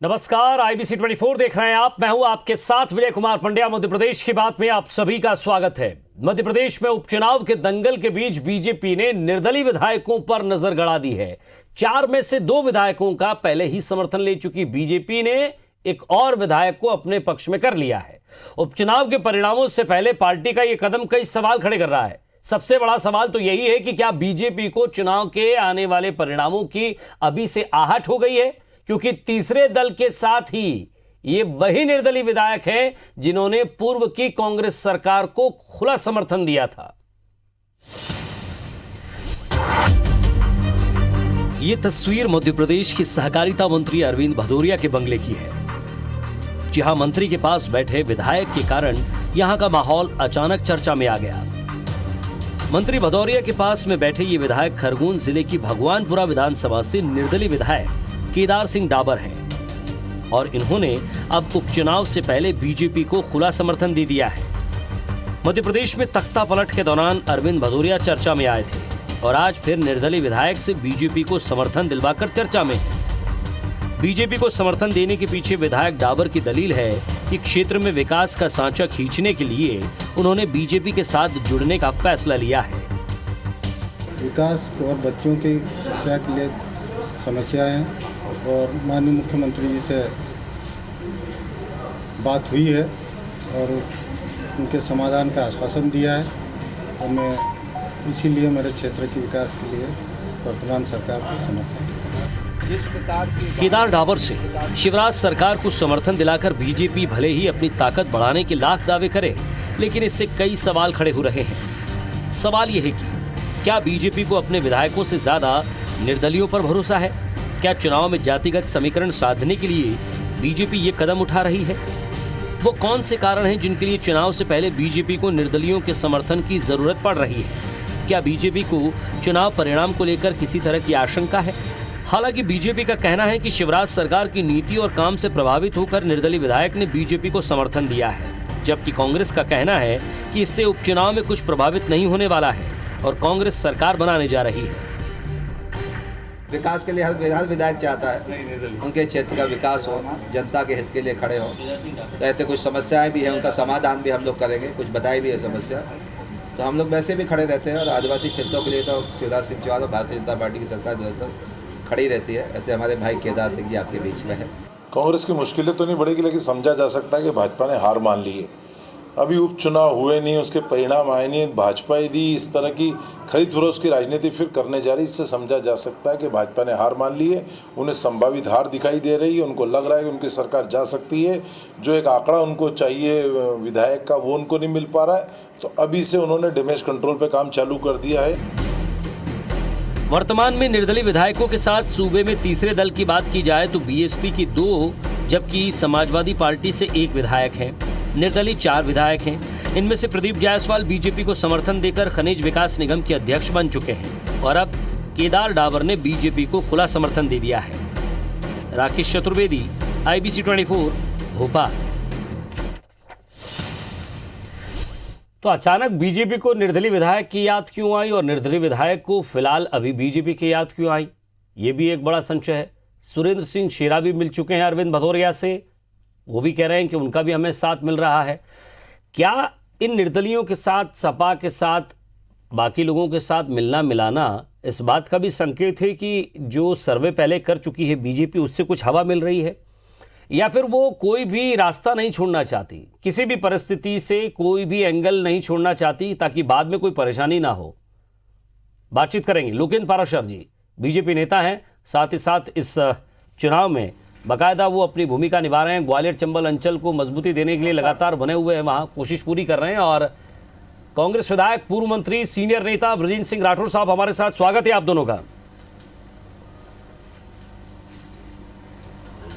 नमस्कार, IBC 24 देख रहे हैं आप। मैं हूं आपके साथ विजय कुमार पंड्या। मध्य प्रदेश की बात में आप सभी का स्वागत है। मध्य प्रदेश में उपचुनाव के दंगल के बीच बीजेपी ने निर्दलीय विधायकों पर नजर गड़ा दी है। 4 में से 2 विधायकों का पहले ही समर्थन ले चुकी बीजेपी ने एक और विधायक को अपने पक्ष में कर लिया है। उपचुनाव के परिणामों से पहले पार्टी का यह कदम कई सवाल खड़े कर रहा है। सबसे बड़ा सवाल तो यही है कि क्या बीजेपी को चुनाव के आने वाले परिणामों की अभी से आहट हो गई है, क्योंकि तीसरे दल के साथ ही ये वही निर्दलीय विधायक हैं जिन्होंने पूर्व की कांग्रेस सरकार को खुला समर्थन दिया था। ये तस्वीर मध्य प्रदेश की सहकारिता मंत्री अरविंद भदौरिया के बंगले की है, जहां मंत्री के पास बैठे विधायक के कारण यहां का माहौल अचानक चर्चा में आ गया। मंत्री भदौरिया के पास में बैठे ये विधायक खरगोन जिले की भगवानपुरा विधानसभा से निर्दलीय विधायक केदार सिंह डाबर हैं और इन्होंने अब उपचुनाव से पहले बीजेपी को खुला समर्थन दे दिया है। मध्य प्रदेश में तख्ता पलट के दौरान अरविंद भदौरिया चर्चा में आए थे और आज फिर निर्दलीय विधायक से बीजेपी को समर्थन दिलवाकर चर्चा में है। बीजेपी को समर्थन देने के पीछे विधायक डाबर की दलील है कि क्षेत्र में विकास का सांचा खींचने के लिए उन्होंने बीजेपी के साथ जुड़ने का फैसला लिया है। विकास और बच्चों की शिक्षा के लिए समस्याएं हैं और माननीय मुख्यमंत्री जी से बात हुई है और उनके समाधान का आश्वासन दिया है और मैं इसीलिए मेरे क्षेत्र के विकास के लिए वर्तमान सरकार को समर्थन। केदार डाबर से शिवराज सरकार को समर्थन दिलाकर बीजेपी भले ही अपनी ताकत बढ़ाने के लाख दावे करे, लेकिन इससे कई सवाल खड़े हो रहे हैं। सवाल यह है कि क्या बीजेपी को अपने विधायकों से ज्यादा निर्दलियों पर भरोसा है? क्या चुनाव में जातिगत समीकरण साधने के लिए बीजेपी ये कदम उठा रही है? वो कौन से कारण हैं जिनके लिए चुनाव से पहले बीजेपी को निर्दलियों के समर्थन की जरूरत पड़ रही है? क्या बीजेपी को चुनाव परिणाम को लेकर किसी तरह की आशंका है? हालांकि बीजेपी का कहना है कि शिवराज सरकार की नीति और काम से प्रभावित होकर निर्दलीय विधायक ने बीजेपी को समर्थन दिया है, जबकि कांग्रेस का कहना है कि इससे उपचुनाव में कुछ प्रभावित नहीं होने वाला है और कांग्रेस सरकार बनाने जा रही है। विकास के लिए हर विधायक चाहता है उनके क्षेत्र का विकास हो, जनता के हित के लिए खड़े हो। तो ऐसे कुछ समस्याएं भी हैं, उनका समाधान भी हम लोग करेंगे। कुछ बताई भी है समस्या, तो हम लोग वैसे भी खड़े रहते हैं और आदिवासी क्षेत्रों के लिए तो शिवराज सिंह चौहान और भारतीय जनता पार्टी की सरकार निरंतर खड़ी रहती है। ऐसे हमारे भाई केदार सिंह जी आपके बीच में है। कांग्रेस की मुश्किलें तो नहीं बढ़ेगी, लेकिन समझा जा सकता है कि भाजपा ने हार मान ली है। अभी उपचुनाव हुए नहीं, उसके परिणाम आए नहीं, भाजपा यदि इस तरह की खरीद फरोख्त की राजनीति फिर करने जा रही, इससे समझा जा सकता है कि भाजपा ने हार मान ली है। उन्हें संभावित हार दिखाई दे रही है, उनको लग रहा है कि उनकी सरकार जा सकती है। जो एक आंकड़ा उनको चाहिए विधायक का, वो उनको नहीं मिल पा रहा है, तो अभी से उन्होंने डैमेज कंट्रोल पे काम चालू कर दिया है। वर्तमान में निर्दलीय विधायकों के साथ सूबे में तीसरे दल की बात की जाए तो बीएसपी की 2, जबकि समाजवादी पार्टी से 1 विधायक है। निर्दलीय 4 विधायक हैं। इनमें से प्रदीप जायसवाल बीजेपी को समर्थन देकर खनिज विकास निगम के अध्यक्ष बन चुके हैं और अब केदार डाबर ने बीजेपी को खुला समर्थन दे दिया है। राकेश चतुर्वेदी, IBC 24, भोपाल। तो अचानक बीजेपी को निर्दलीय विधायक की याद क्यों आई और निर्दलीय विधायक को फिलहाल अभी बीजेपी की याद क्यों आई, ये भी एक बड़ा संशय है। सुरेंद्र सिंह शेरा भी मिल चुके हैं अरविंद भदौरिया से, वो भी कह रहे हैं कि उनका भी हमें साथ मिल रहा है। क्या इन निर्दलियों के साथ, सपा के साथ, बाकी लोगों के साथ मिलना मिलाना इस बात का भी संकेत है कि जो सर्वे पहले कर चुकी है बीजेपी, उससे कुछ हवा मिल रही है, या फिर वो कोई भी रास्ता नहीं छोड़ना चाहती, किसी भी परिस्थिति से कोई भी एंगल नहीं छोड़ना चाहती ताकि बाद में कोई परेशानी ना हो? बातचीत करेंगे। लोकेंद्र पाराशर जी बीजेपी नेता हैं, साथ ही साथ इस चुनाव में बाकायदा वो अपनी भूमिका निभा रहे हैं। ग्वालियर चंबल अंचल को मजबूती देने के लिए लगातार बने हुए हैं, वहां कोशिश पूरी कर रहे हैं। और कांग्रेस विधायक, पूर्व मंत्री, सीनियर नेता बृजेंद्र सिंह राठौर साहब हमारे साथ। स्वागत है आप दोनों का।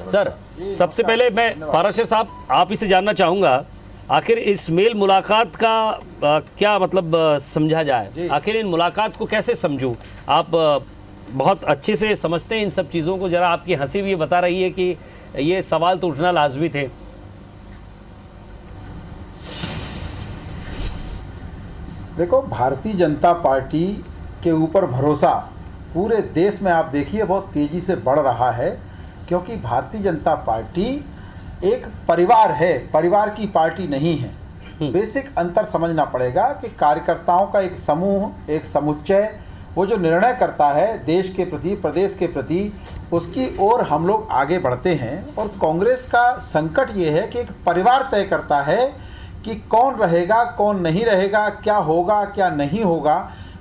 सर, सबसे पहले मैं पाराशर साहब आप ही से जानना चाहूंगा, आखिर इस मेल मुलाकात का क्या मतलब समझा जाए? आखिर इन मुलाकात को कैसे समझूं? आप बहुत अच्छे से समझते हैं इन सब चीज़ों को। जरा आपकी हंसी भी बता रही है कि ये सवाल तो उठना लाजमी थे। देखो, भारतीय जनता पार्टी के ऊपर भरोसा पूरे देश में आप देखिए बहुत तेज़ी से बढ़ रहा है। क्योंकि भारतीय जनता पार्टी एक परिवार है, परिवार की पार्टी नहीं है। बेसिक अंतर समझना पड़ेगा कि कार्यकर्ताओं का एक समूह, एक समुच्चय, वो जो निर्णय करता है देश के प्रति, प्रदेश के प्रति, उसकी ओर हम लोग आगे बढ़ते हैं। और कांग्रेस का संकट ये है कि एक परिवार तय करता है कि कौन रहेगा, कौन नहीं रहेगा, क्या होगा, क्या नहीं होगा।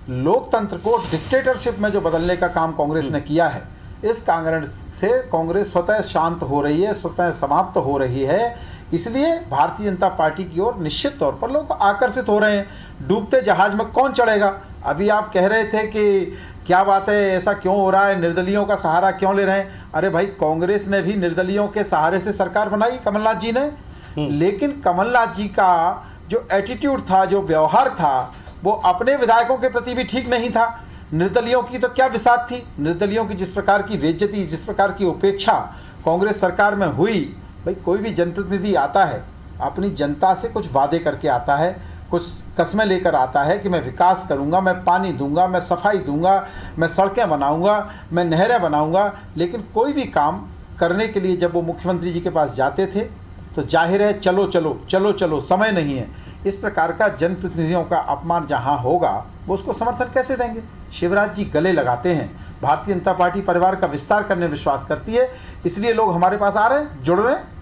लोकतंत्र को डिक्टेटरशिप में जो बदलने का काम कांग्रेस ने किया है, इस कारण से कांग्रेस स्वतः शांत हो रही है, स्वतः समाप्त हो रही है। इसलिए भारतीय जनता पार्टी की ओर निश्चित तौर पर लोग आकर्षित हो रहे हैं। डूबते जहाज में कौन चढ़ेगा? अभी आप कह रहे थे कि क्या बात है, ऐसा क्यों हो रहा है, निर्दलियों का सहारा क्यों ले रहे हैं? अरे भाई, कांग्रेस ने भी निर्दलियों के सहारे से सरकार बनाई, कमलनाथ जी ने। लेकिन कमलनाथ जी का जो एटीट्यूड था, जो व्यवहार था, वो अपने विधायकों के प्रति भी ठीक नहीं था। निर्दलियों की तो क्या विसात थी, निर्दलियों की जिस प्रकार की बेइज्जती, जिस प्रकार की उपेक्षा कांग्रेस सरकार में हुई। भाई, कोई भी जनप्रतिनिधि आता है, अपनी जनता से कुछ वादे करके आता है, कुछ कस्में लेकर आता है कि मैं विकास करूंगा, मैं पानी दूंगा, मैं सफाई दूंगा, मैं सड़कें बनाऊंगा, मैं नहरें बनाऊंगा। लेकिन कोई भी काम करने के लिए जब वो मुख्यमंत्री जी के पास जाते थे तो जाहिर है चलो चलो चलो चलो, समय नहीं है। इस प्रकार का जनप्रतिनिधियों का अपमान जहां होगा, वो उसको समर्थन कैसे देंगे? शिवराज जी गले लगाते हैं। भारतीय जनता पार्टी परिवार का विस्तार करने में विश्वास करती है, इसलिए लोग हमारे पास आ रहे हैं, जुड़ रहे हैं।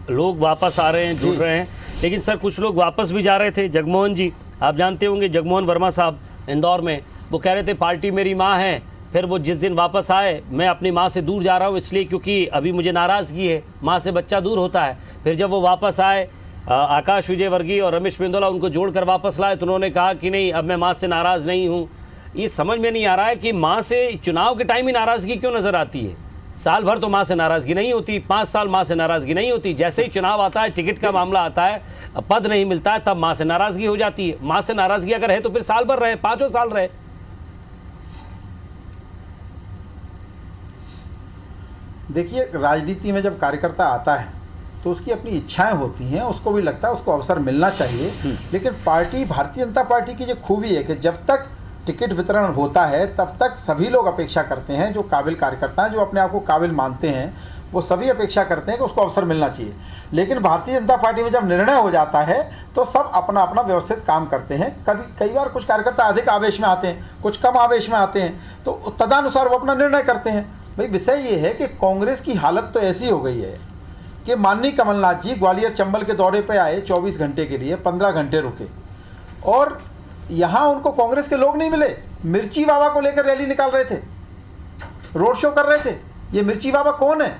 लोग वापस आ रहे हैं, जुड़ रहे हैं। लेकिन सर, कुछ लोग वापस भी जा रहे थे। जगमोहन जी, आप जानते होंगे, जगमोहन वर्मा साहब इंदौर में, वो कह रहे थे पार्टी मेरी माँ है। फिर वो जिस दिन वापस आए, मैं अपनी माँ से दूर जा रहा हूँ इसलिए क्योंकि अभी मुझे नाराज़गी है, माँ से बच्चा दूर होता है। फिर जब वो वापस आए, आकाश विजयवर्गीय और रमेश मेंदोला उनको जोड़कर वापस लाए, तो उन्होंने कहा कि नहीं, अब मैं माँ से नाराज़ नहीं हूँ। ये समझ में नहीं आ रहा है कि माँ से चुनाव के टाइम ही नाराज़गी क्यों नज़र आती है। साल भर तो माँ से नाराज़गी नहीं होती, 5 साल माँ से नाराज़गी नहीं होती। जैसे ही चुनाव आता है, टिकट का मामला आता है, पद नहीं मिलता है, तब माँ से नाराज़गी हो जाती है। माँ से नाराज़गी अगर है तो फिर साल भर रहे, 5 साल रहे। देखिए, राजनीति में जब कार्यकर्ता आता है तो उसकी अपनी इच्छाएं होती हैं, उसको भी लगता है उसको अवसर मिलना चाहिए। लेकिन पार्टी, भारतीय जनता पार्टी की जो खूबी है कि जब तक टिकट वितरण होता है तब तक सभी लोग अपेक्षा करते हैं, जो काबिल कार्यकर्ता हैं, जो अपने आप को काबिल मानते हैं, वो सभी अपेक्षा करते हैं कि उसको अवसर मिलना चाहिए। लेकिन भारतीय जनता पार्टी में जब निर्णय हो जाता है तो सब अपना अपना व्यवस्थित काम करते हैं। कई बार कुछ कार्यकर्ता अधिक आवेश में आते हैं, कुछ कम आवेश में आते हैं, तो तदनुसार वो अपना निर्णय करते हैं। भाई, विषय ये है कि कांग्रेस की हालत तो ऐसी हो गई है कि माननीय कमलनाथ जी ग्वालियर चंबल के दौरे पे आए, 24 घंटे के लिए 15 घंटे रुके और यहाँ उनको कांग्रेस के लोग नहीं मिले। मिर्ची बाबा को लेकर रैली निकाल रहे थे, रोड शो कर रहे थे। ये मिर्ची बाबा कौन है?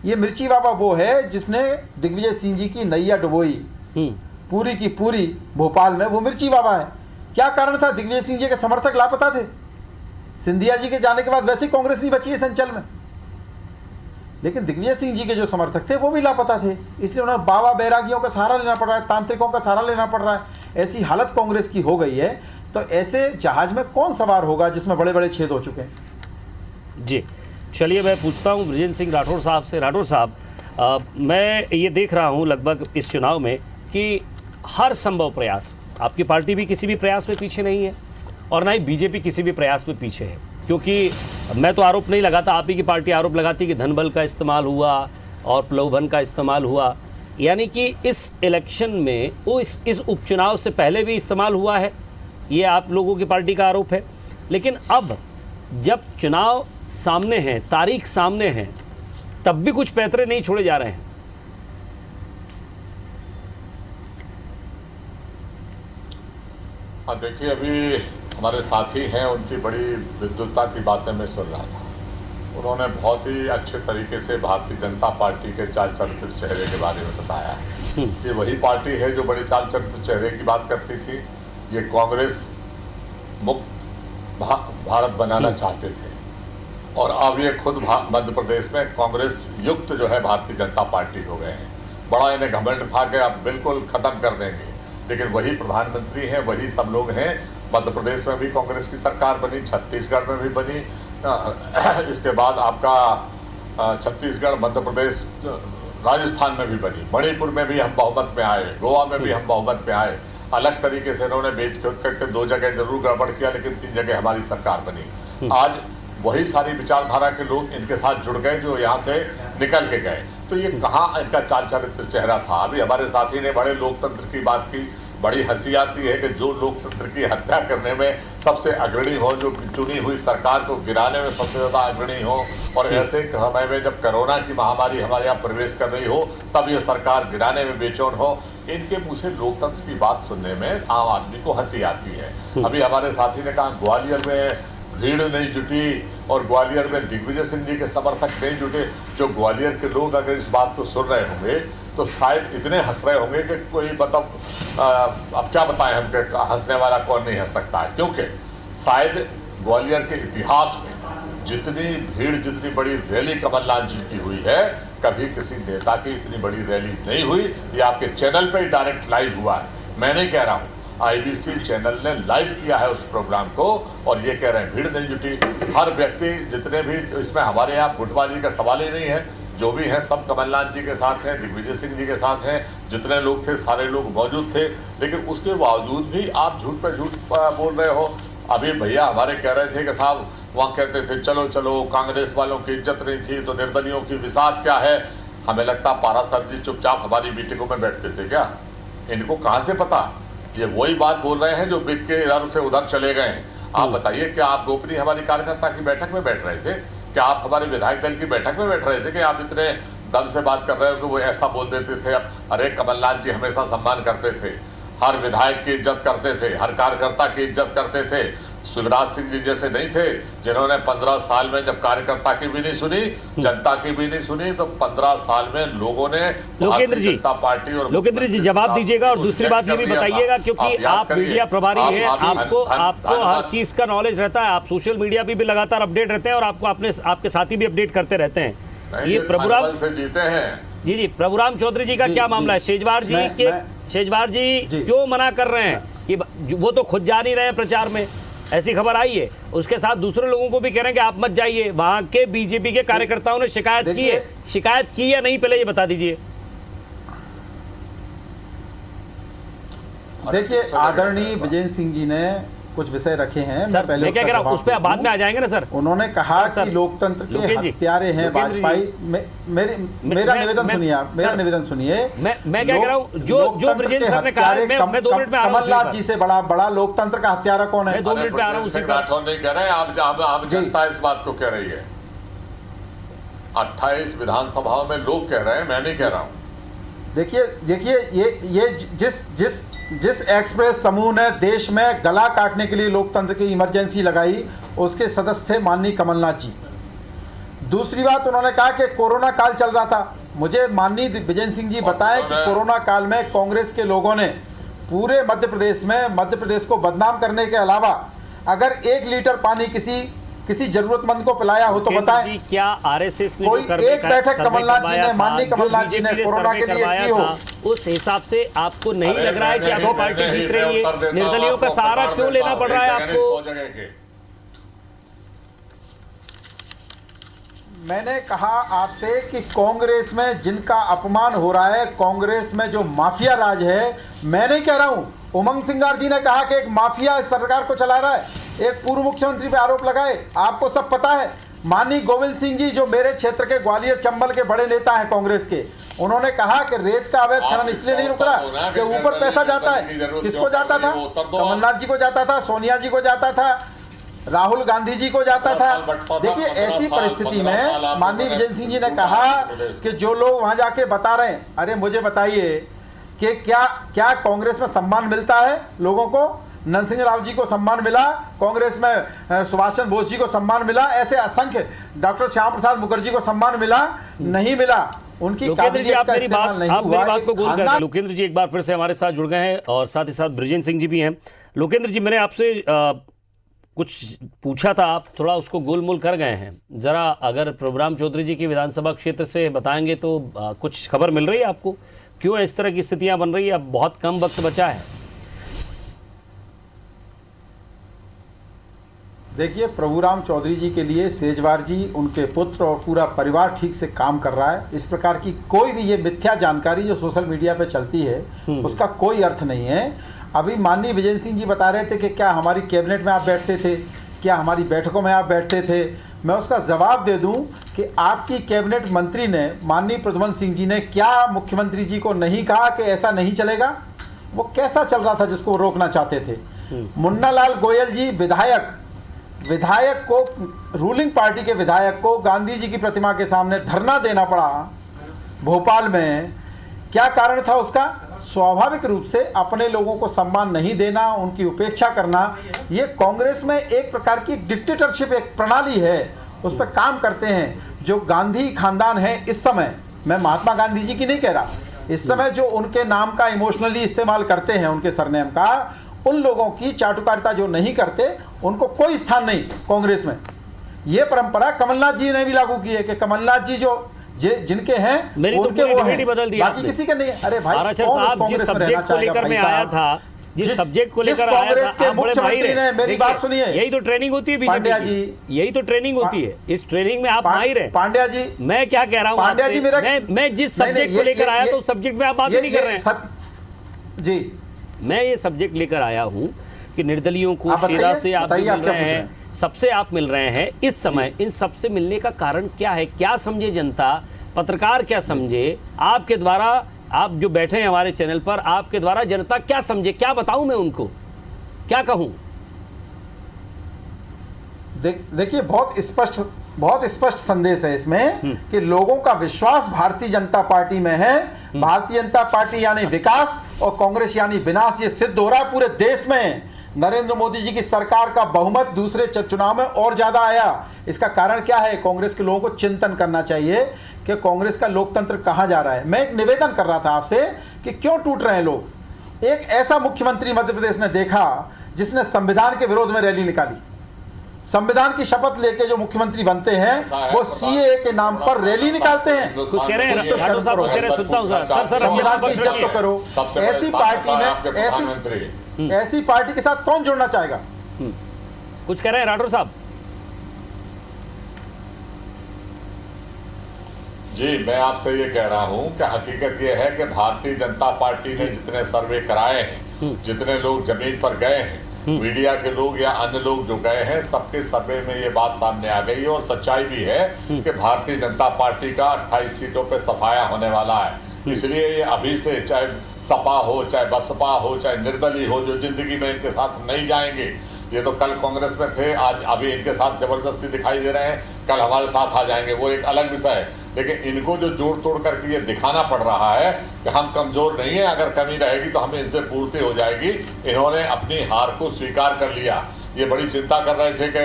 ये मिर्ची बाबा वो है जिसने दिग्विजय सिंह जी की नैया डुबोई पूरी की पूरी भोपाल में, वो मिर्ची बाबा है। क्या कारण था? दिग्विजय सिंह जी के समर्थक लापता थे। सिंधिया जी के जाने के बाद वैसे ही कांग्रेस नहीं बची है संचल में, लेकिन दिग्विजय सिंह जी के जो समर्थक थे वो भी लापता थे। इसलिए उन्हें बाबा बैरागियों का सहारा लेना पड़ रहा है, तांत्रिकों का सहारा लेना पड़ रहा है। ऐसी हालत कांग्रेस की हो गई है। तो ऐसे जहाज में कौन सवार होगा जिसमें बड़े बड़े छेद हो चुके हैं? जी, चलिए मैं पूछता हूँ ब्रजेंद्र सिंह राठौर साहब से। राठौर साहब, मैं ये देख रहा हूँ लगभग इस चुनाव में कि हर संभव प्रयास, आपकी पार्टी भी किसी भी प्रयास में पीछे नहीं है और ना ही बीजेपी किसी भी प्रयास में पीछे है। क्योंकि मैं तो आरोप नहीं लगाता, आप ही की पार्टी आरोप लगाती कि धन बल का इस्तेमाल हुआ और प्रलोभन का इस्तेमाल हुआ। यानी कि इस इलेक्शन में वो इस उपचुनाव से पहले भी इस्तेमाल हुआ है, ये आप लोगों की पार्टी का आरोप है। लेकिन अब जब चुनाव सामने हैं, तारीख सामने है, तब भी कुछ पैतरे नहीं छोड़े जा रहे हैं। हाँ, देखिए, अभी हमारे साथी हैं, उनकी बड़ी विद्वता की बातें मैं सुन रहा था। उन्होंने बहुत ही अच्छे तरीके से भारतीय जनता पार्टी के चाल चरित्र चेहरे के बारे में बताया है कि वही पार्टी है जो बड़ी चाल चरित्र चेहरे की बात करती थी। ये कांग्रेस मुक्त भारत बनाना चाहते थे और अब ये खुद मध्य प्रदेश में कांग्रेस युक्त जो है भारतीय जनता पार्टी हो गए हैं। बड़ा इन्हें घमंड था कि अब बिल्कुल ख़त्म कर देंगे, लेकिन वही प्रधानमंत्री हैं, वही सब लोग हैं। मध्य प्रदेश में भी कांग्रेस की सरकार बनी, छत्तीसगढ़ में भी बनी, इसके बाद आपका छत्तीसगढ़, मध्य प्रदेश, राजस्थान में भी बनी, मणिपुर में भी हम बहुमत में आए, गोवा में भी हम बहुमत में आए। अलग तरीके से इन्होंने बेच करके 2 जगह जरूर गड़बड़ किया, लेकिन 3 जगह हमारी सरकार बनी। आज वही सारी विचारधारा के लोग इनके साथ जुड़ गए जो यहाँ से निकल के गए। तो ये कहाँ इनका चाल चरित्र चेहरा था। अभी हमारे साथी ने बड़े लोकतंत्र की बात की। बड़ी हंसी आती है कि जो लोकतंत्र की हत्या करने में सबसे अग्रणी हो, जो चुनी हुई सरकार को गिराने में सबसे ज़्यादा अग्रणी हो, और ऐसे समय में जब कोरोना की महामारी हमारे यहाँ प्रवेश कर रही हो तब ये सरकार गिराने में बेचैन हो, इनके मुँह से लोकतंत्र की बात सुनने में आम आदमी को हंसी आती है। अभी हमारे साथी ने कहा ग्वालियर में भीड़ नहीं जुटी और ग्वालियर में दिग्विजय सिंह जी के समर्थक नहीं जुटे। जो ग्वालियर के लोग अगर इस बात को सुन रहे होंगे तो शायद इतने हंस रहे होंगे कि कोई मतलब अब क्या बताएं हम कि हंसने वाला कौन नहीं हंस सकता है, क्योंकि शायद ग्वालियर के इतिहास में जितनी भीड़, जितनी बड़ी रैली कमलनाथ जी की हुई है, कभी किसी नेता की इतनी बड़ी रैली नहीं हुई। ये आपके चैनल पे ही डायरेक्ट लाइव हुआ है, मैं नहीं कह रहा हूँ, IBC चैनल ने लाइव किया है उस प्रोग्राम को, और ये कह रहे हैं भीड़ नहीं जुटी। हर व्यक्ति, जितने भी, इसमें हमारे यहाँ गुटबाजी का सवाल ही नहीं है, जो भी हैं सब कमलनाथ जी के साथ हैं, दिग्विजय सिंह जी के साथ हैं, जितने लोग थे सारे लोग मौजूद थे। लेकिन उसके बावजूद भी आप झूठ पे झूठ बोल रहे हो। अभी भैया हमारे कह रहे थे कि साहब वहाँ कहते थे चलो चलो कांग्रेस वालों की इज्जत नहीं थी तो निर्दलियों की विसात क्या है। हमें लगता पारा सर जी चुपचाप हमारी मीटिंगों में बैठते थे क्या? इनको कहाँ से पता? ये वही बात बोल रहे हैं जो बिक के इधर से उधर चले गए हैं। आप बताइए, क्या आप गोपनीय हमारी कार्यकर्ता की बैठक में बैठ रहे थे? क्या आप हमारे विधायक दल की बैठक में बैठ रहे थे कि आप इतने दम से बात कर रहे हो कि वो ऐसा बोल देते थे? अब अरे कमलनाथ जी हमेशा सम्मान करते थे, हर विधायक की इज्जत करते थे, हर कार्यकर्ता की इज्जत करते थे। शिवराज सिंह जी जैसे नहीं थे जिन्होंने 15 साल में जब कार्यकर्ता की भी नहीं सुनी, जनता की भी नहीं सुनी, तो 15 साल में लोगों ने लोकेंद्र जी, जनता पार्टी और लोकेंद्र जी जवाब दीजिएगा, और दूसरी बात ये भी बताइएगा क्योंकि आप मीडिया प्रभारी हैं, आपको हर चीज का नॉलेज रहता है, आप सोशल मीडिया पे भी लगातार अपडेट रहते हैं और आपको आपके साथी भी अपडेट करते रहते हैं। ये प्रभुराम से जीते हैं। जी प्रभुराम चौधरी जी का क्या मामला है? शेजवार जी क्यों मना कर रहे हैं? ये वो तो खुद जा नहीं रहे हैं प्रचार में, ऐसी खबर आई है। उसके साथ दूसरे लोगों को भी कह रहे हैं कि आप मत जाइए। वहां के बीजेपी के कार्यकर्ताओं ने शिकायत की या नहीं, पहले ये बता दीजिए। देखिए, आदरणीय विजेंद्र सिंह जी ने कुछ विषय रखे हैं, सर, मैं क्या कह रहा हूं उस पर बाद में आ जाएंगे ना सर। उन्होंने कहा कि लोकतंत्र के हत्यारे हैं वाजपेयी। मेरा निवेदन सुनिए, मेरा निवेदन सुनिए। मैं क्या कह रहा हूं, जो ब्रजेंद्र सर ने कहा, मैं 2 मिनट में आ रहा हूं। कमलनाथ जी से बड़ा लोकतंत्र का हत्यारा कौन है? 2 मिनट में आ रहा हूं। राठौर नहीं कह रहे, आप जनता इस बात को कह रही है। 28 विधानसभाओं में लोग कह रहे हैं, मैं नहीं कह रहा हूं। देखिए ये जिस एक्सप्रेस समूह ने देश में गला काटने के लिए लोकतंत्र की इमरजेंसी लगाई, उसके सदस्य थे माननीय कमलनाथ जी। दूसरी बात, उन्होंने कहा कि कोरोना काल चल रहा था। मुझे माननीय विजेंद्र सिंह जी बताएं कि कोरोना काल में कांग्रेस के लोगों ने पूरे मध्य प्रदेश को बदनाम करने के अलावा अगर 1 लीटर पानी किसी जरूरतमंद को पिलाया हो तो बताएं। क्या आरएसएस ने कोई एक बैठक कमलनाथ जी ने, माननीय कमलनाथ जी ने कोरोना के लिए की हो, उस हिसाब से आपको नहीं लग रहा है कि आपकी पार्टी जीत रही है? निर्दलियों का सहारा क्यों लेना पड़ रहा है आपको? मैंने कहा आपसे कि कांग्रेस में जिनका अपमान हो रहा है, कांग्रेस में जो माफिया राज है, मैं नहीं कह रहा हूं, उमंग सिंगार जी ने कहा कि एक माफिया सरकार को चला रहा है, एक पूर्व मुख्यमंत्री पे आरोप लगाए, आपको सब पता है। माननीय गोविंद सिंह जी जो मेरे क्षेत्र के ग्वालियर चंबल के बड़े नेता हैं कांग्रेस के, उन्होंने कहा कि रेत का अवैध खनन इसलिए नहीं रुक रहा कि ऊपर पैसा जाता है। किसको जाता था? कमलनाथ जी को जाता था, सोनिया जी को जाता था, राहुल गांधी जी को जाता था। देखिए, ऐसी परिस्थिति में माननीय विजेंद्र सिंह जी ने कहा कि जो लोग वहां जाके बता रहे हैं, अरे मुझे बताइए कि क्या कांग्रेस में सम्मान मिलता है लोगों को? नरसिंह राव जी को सम्मान मिला, कांग्रेस में सुभाष चंद्र बोस जी को सम्मान मिला, ऐसे असंख्य, डॉक्टर श्याम प्रसाद मुखर्जी को सम्मान मिला, नहीं मिला। उनकी काबिलियत का इस्तेमाल नहीं हुआ। लोकेंद्र जी एक बार फिर से हमारे साथ जुड़ गए हैं और साथ ही साथ ब्रजेंद्र सिंह जी भी हैं। लोकेंद्र जी, मैंने आपसे कुछ पूछा था, आप थोड़ा उसको गोलमोल कर गए हैं। जरा अगर प्रभुराम चौधरी जी के विधानसभा क्षेत्र से बताएंगे तो कुछ खबर मिल रही है आपको? क्यों इस तरह की स्थितियां बन रही है? अब बहुत कम वक्त बचा है। देखिए, प्रभुराम चौधरी जी के लिए सेजवार जी, उनके पुत्र और पूरा परिवार ठीक से काम कर रहा है। इस प्रकार की कोई भी ये मिथ्या जानकारी जो सोशल मीडिया पे चलती है उसका कोई अर्थ नहीं है। अभी माननीय विजेंद्र सिंह जी बता रहे थे कि क्या हमारी कैबिनेट में आप बैठते थे, क्या हमारी बैठकों में आप बैठते थे? मैं उसका जवाब दे दूं कि आपकी कैबिनेट मंत्री ने, माननीय प्रद्युम्न सिंह जी ने, क्या मुख्यमंत्री जी को नहीं कहा कि ऐसा नहीं चलेगा? वो कैसा चल रहा था जिसको वो रोकना चाहते थे? मुन्ना लाल गोयल जी विधायक को, रूलिंग पार्टी के विधायक को गांधी जी की प्रतिमा के सामने धरना देना पड़ा भोपाल में। क्या कारण था उसका? स्वाभाविक रूप से अपने लोगों को सम्मान नहीं देना, उनकी उपेक्षा करना। ये कांग्रेस में एक प्रकार की डिक्टेटरशिप एक प्रणाली है, उस पर काम करते हैं। जो गांधी खानदान है इस समय, मैं महात्मा गांधी जी की नहीं कह रहा, इस समय जो उनके नाम का इमोशनली इस्तेमाल करते हैं, उनके सरनेम का, उन लोगों की चाटुकारिता जो नहीं करते उनको कोई स्थान नहीं कांग्रेस में। ये परंपरा कमलनाथ जी ने भी लागू की है कि कमलनाथ जी जिनके हैं उनके वो हैं, बदल दिया बाकी किसी के नहीं। अरे भाई, पाराशर कौन साहब कांग्रेस जिस में रहना सब्जेक्ट को चाहेगा? लेकर भाई मैं आया साहब, था, जिस सब्जेक्ट को जिस लेकर आया कांग्रेस था, के आप बड़े माहिर मुख्यमंत्री ने, हैं। मेरी बात देखिए, सुनिए, यही तो ट्रेनिंग होती है बीजेपी पांड्या की। जी, यही तो ट्रेनिंग होती है, इस ट्रेनिंग में आप माहिर हैं। पांड्या जी, मैं क्या कह रहा हूं पांड्या आपसे? जी, मेरा मैं जिस सब्जेक्ट को लेकर आया था उस सब्जेक्ट में आप बात नहीं कर रहे हैं। जी, मैं ये सब्जेक्ट लेकर आया हूं कि निर्दलियों को आप शेरा से आप बताइए, जो आप मिल क्या रहे पूछ रहे हैं, सबसे आप मिल रहे हैं इस समय, इन सबसे मिलने का कारण क्या है? क्या समझे जनता, पत्रकार क्या समझे आपके द्वारा? आप जो बैठे हैं हमारे चैनल पर, आपके द्वारा जनता क्या समझे? क्या बताऊं मैं उनको, क्या कहूं? देखिए, बहुत स्पष्ट संदेश है इसमें कि लोगों का विश्वास भारतीय जनता पार्टी में है। भारतीय जनता पार्टी यानी विकास और कांग्रेस यानी विनाश, ये सिद्ध हो रहा है पूरे देश में। नरेंद्र मोदी जी की सरकार का बहुमत दूसरे चुनाव में और ज्यादा आया। इसका कारण क्या है? कांग्रेस के लोगों को चिंतन करना चाहिए कि कांग्रेस का लोकतंत्र कहां जा रहा है। मैं एक निवेदन कर रहा था आपसे कि क्यों टूट रहे हैं लोग। एक ऐसा मुख्यमंत्री मध्य प्रदेश ने देखा जिसने संविधान के विरोध में रैली निकाली। संविधान की शपथ लेके जो मुख्यमंत्री बनते हैं वो सीए के नाम पर रैली निकालते हैं। कुछ कह रहे हैं, कुछ तो शर्म करो। संविधान की इज्जत तो करो। ऐसी पार्टी में, ऐसी पार्टी के साथ कौन जुड़ना चाहेगा? कुछ कह रहे हैं राठौर साहब? जी, मैं आपसे ये कह रहा हूं कि हकीकत ये है कि भारतीय जनता पार्टी ने जितने सर्वे कराए हैं, जितने लोग जमीन पर गए हैं, मीडिया के लोग या अन्य लोग जो गए हैं, सबके सर्वे में ये बात सामने आ गई और सच्चाई भी है कि भारतीय जनता पार्टी का 28 सीटों पे सफाया होने वाला है। इसलिए ये अभी से, चाहे सपा हो, चाहे बसपा हो, चाहे निर्दलीय हो, जो जिंदगी में इनके साथ नहीं जाएंगे, ये तो कल कांग्रेस में थे, आज अभी इनके साथ जबरदस्ती दिखाई दे रहे हैं, कल हमारे साथ आ जाएंगे, वो एक अलग विषय है। लेकिन इनको जो जोड़ तोड़ करके ये दिखाना पड़ रहा है कि हम कमजोर नहीं है, अगर कमी रहेगी तो हमें इनसे पूर्ति हो जाएगी, इन्होंने अपनी हार को स्वीकार कर लिया। ये बड़ी चिंता कर रहे थे कि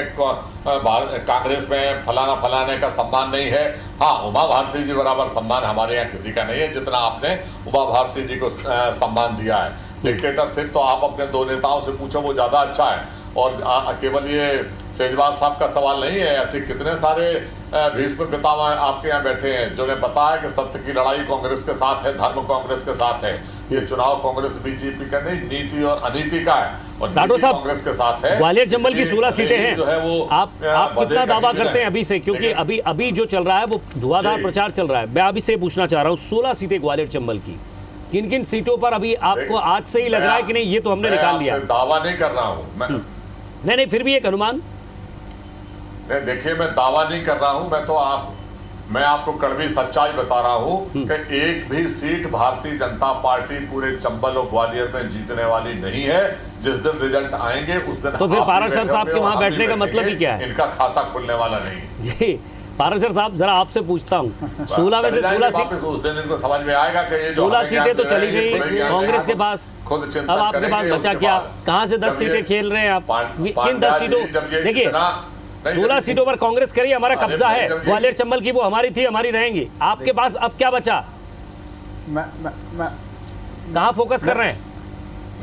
कांग्रेस में फलाना फलाने का सम्मान नहीं है। हाँ, उमा भारती जी बराबर सम्मान हमारे यहाँ किसी का नहीं है जितना आपने उमा भारती जी को सम्मान दिया है। डिक्टेटरशिप तो आप अपने दो नेताओं से पूछो, वो ज़्यादा अच्छा है। और केवल ये सेजवाल साहब का सवाल नहीं है, ऐसे कितने सारे भीष्म पितामह आपके यहाँ बैठे हैं जिन्हें पता है कि सत्य की लड़ाई कांग्रेस के साथ है, धर्म कांग्रेस के साथ है। ये चुनाव कांग्रेस बीजेपी का नहीं, नीति और अनीति का है, और नीति कांग्रेस के साथ है। ग्वालियर चंबल की 16 सीटें हैं, जो है वो आप कितना दावा करते हैं अभी से? क्योंकि अभी जो चल रहा है वो धुआंधार प्रचार चल रहा है। मैं अभी से पूछना चाह रहा हूँ, 16 सीटें ग्वालियर चंबल की, किन किन सीटों पर अभी आपको आज से ही लग रहा है कि नहीं ये तो हमने निकाल लिया? दावा नहीं कर रहा हूँ नहीं, फिर भी एक अनुमान। नहीं, देखिए, मैं दावा नहीं कर रहा हूं, मैं आपको कड़वी सच्चाई बता रहा हूं कि एक भी सीट भारतीय जनता पार्टी पूरे चंबल और ग्वालियर में जीतने वाली नहीं है। जिस दिन रिजल्ट आएंगे उस दिन तो फिर पाराशर साहब के वहां बैठने का मतलब ही क्या है? इनका खाता खुलने वाला नहीं। जी, पाराशर साहब जरा आपसे पूछता हूँ, 16 में से 16 सीट, उस दिन इनको समझ में आएगा कि ये 16 सीटें तो चली गई कांग्रेस के पास, खुद चिंता अब आपके पास बचा क्या? कहाँ से 10 सीटें खेल रहे हैं आप? किन 10 सीटों? देखिए, 16 सीटों पर कांग्रेस करी, हमारा कब्जा है। ग्वालियर चंबल की वो हमारी थी, हमारी रहेंगी। आपके पास अब क्या बचा? कहाँ फोकस कर रहे हैं?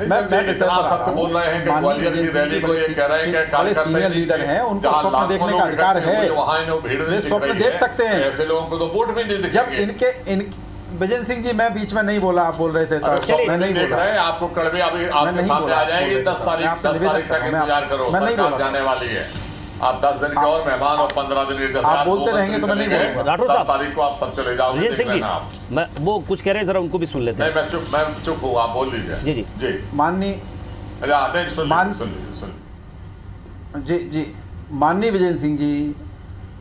मैं सत्य बोल रहे हैं कि ग्वालियर की रैली को ये कह रहे हैं कि कार्यकर्ता लीडर हैं, उनको स्वप्न देखने का अधिकार है, वे स्वप्न देख सकते हैं। ऐसे लोगों को तो वोट भी नहीं जब इनके विजय सिंह जी, मैं बीच में नहीं बोला, आप बोल रहे थे, मैं नहीं बोल रहा। आपको कड़वे अभी आपके सामने आ जाएंगे 10 तारीख तक इंतजार करो, मैं नहीं बोल जाने वाली है। आप 10 दिन के और मेहमान और 15 दिन आप बोलते रहेंगे तो मैं नहीं बोलूंगा। राठौर साहब, 10 तारीख को आप सब चले जाओ। विजय सिंह जी, मैं वो कुछ कह रहे हैं, जरा उनको भी सुन लेते हैं। नहीं, मैं चुप हूँ, आप बोल लीजिए। जी जी जी, माननीय सुन लीजिए। जी, माननीय विजय सिंह जी,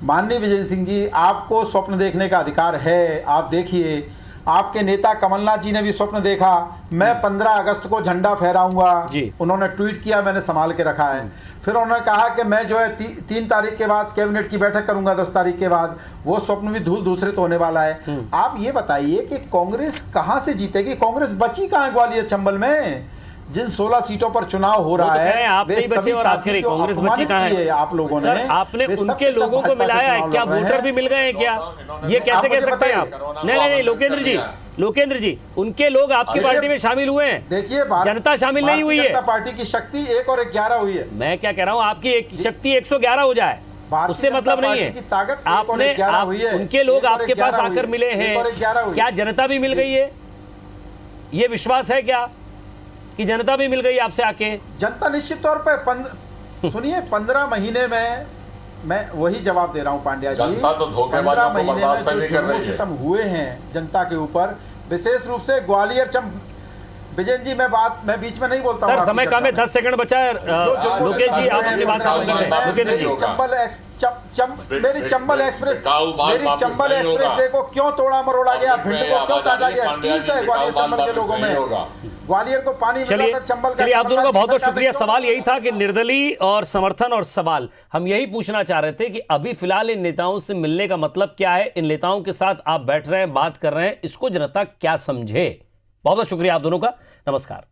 माननीय विजय सिंह जी, आपको स्वप्न देखने का अधिकार है, आप देखिए। आपके नेता कमलनाथ जी ने भी स्वप्न देखा, मैं 15 अगस्त को झंडा फहराऊंगा, उन्होंने ट्वीट किया, मैंने संभाल के रखा है। फिर उन्होंने कहा कि मैं जो है 3 तारीख के बाद कैबिनेट की बैठक करूंगा, 10 तारीख के बाद। वो स्वप्न भी धूल धूसरित होने वाला है। आप ये बताइए कि कांग्रेस कहां से जीतेगी? कांग्रेस बची कहां है ग्वालियर चंबल में? जिन 16 सीटों पर चुनाव हो रहा है, आप नहीं बचे और आप कह कांग्रेस बची कहां है? आप लोगों ने, आपने उनके लोगों को मिलाया है क्या? वोटर भी मिल गए हैं क्या? ये कैसे कह सकते हैं आप? नहीं, लोकेंद्र जी, उनके लोग आपकी पार्टी में शामिल हुए हैं। देखिए, जनता शामिल नहीं हुई है। जनता पार्टी की शक्ति 1 और 11 हुई है। मैं क्या कह रहा हूँ, आपकी एक शक्ति 111 हो जाए, उससे मतलब नहीं है। आपने उनके लोग आपके पास आकर मिले हैं, क्या जनता भी मिल गई है? ये विश्वास है क्या कि जनता भी मिल गई आपसे आके? जनता निश्चित तौर पे सुनिए, 15 महीने में मैं वही जवाब दे रहा हूं पांड्या जी। जनता तो धोखेबाजों को बर्दाश्त नहीं कर रही है। सितम हुए हैं जनता के ऊपर, विशेष रूप से ग्वालियर विजय जी, मैं बीच में नहीं बोलता हूं। सर, समय कम है, 10 सेकंड बचा है। लोकेश जी, आप अपनी बात खत्म करें। लोकेश जी, मेरी चंबल एक्सप्रेस वे को क्यों तोड़ा मरोड़ा गया? भिंड को क्यों काटा गया? 30 है ग्वालियर चंबल के लोगों में। ग्वालियर को पानी मिला था, चंबल का। चलिए, आप दोनों का बहुत बहुत शुक्रिया। सवाल यही था कि निर्दलीय और समर्थन और सवाल हम यही पूछना चाह रहे थे कि अभी फिलहाल इन नेताओं से मिलने का मतलब क्या है? इन नेताओं के साथ आप बैठ रहे हैं, बात कर रहे हैं, इसको जनता क्या समझे? बहुत बहुत शुक्रिया आप दोनों का। नमस्कार।